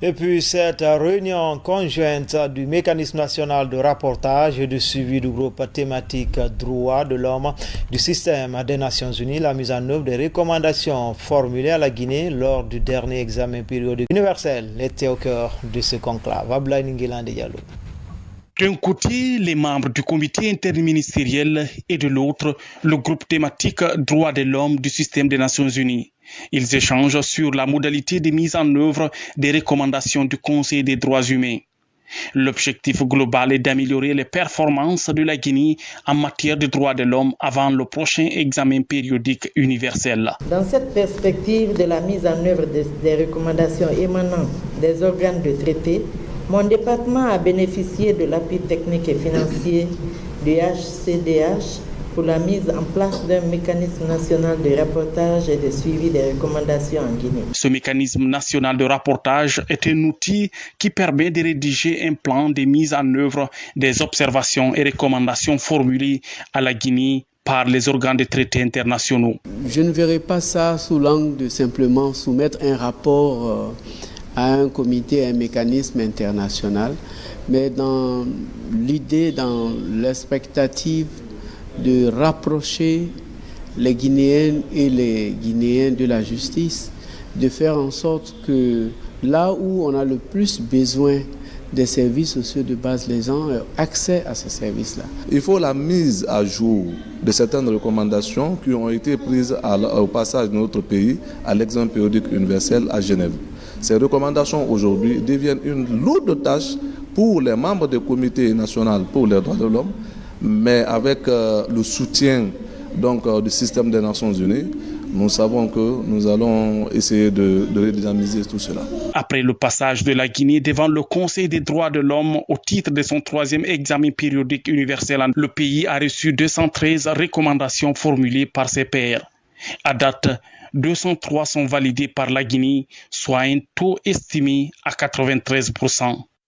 Et puis cette réunion conjointe du mécanisme national de rapportage et de suivi du groupe thématique droits de l'homme du système des Nations Unies, la mise en œuvre des recommandations formulées à la Guinée lors du dernier examen périodique universel était au cœur de ce conclave. Ablaye Ninguelan Diallo. D'un côté, les membres du comité interministériel et de l'autre, le groupe thématique droits de l'homme du système des Nations Unies. Ils échangent sur la modalité de mise en œuvre des recommandations du Conseil des droits humains. L'objectif global est d'améliorer les performances de la Guinée en matière de droits de l'homme avant le prochain examen périodique universel. Dans cette perspective de la mise en œuvre des recommandations émanant des organes de traité, mon département a bénéficié de l'appui technique et financier du HCDH pour la mise en place d'un mécanisme national de rapportage et de suivi des recommandations en Guinée. Ce mécanisme national de rapportage est un outil qui permet de rédiger un plan de mise en œuvre des observations et recommandations formulées à la Guinée par les organes de traités internationaux. Je ne verrai pas ça sous l'angle de simplement soumettre un rapport à un comité, un mécanisme international, mais dans l'idée, dans l'expectative de rapprocher les Guinéennes et les Guinéens de la justice, de faire en sorte que là où on a le plus besoin des services sociaux de base, les gens aient accès à ces services-là. Il faut la mise à jour de certaines recommandations qui ont été prises au passage de notre pays à l'examen périodique universel à Genève. Ces recommandations aujourd'hui deviennent une lourde tâche pour les membres du comité national pour les droits de l'homme, mais avec le soutien du système des Nations Unies, nous savons que nous allons essayer de redynamiser tout cela. Après le passage de la Guinée devant le Conseil des droits de l'homme au titre de son troisième examen périodique universel, le pays a reçu 213 recommandations formulées par ses pairs. À date, 203 sont validées par la Guinée, soit un taux estimé à 93%.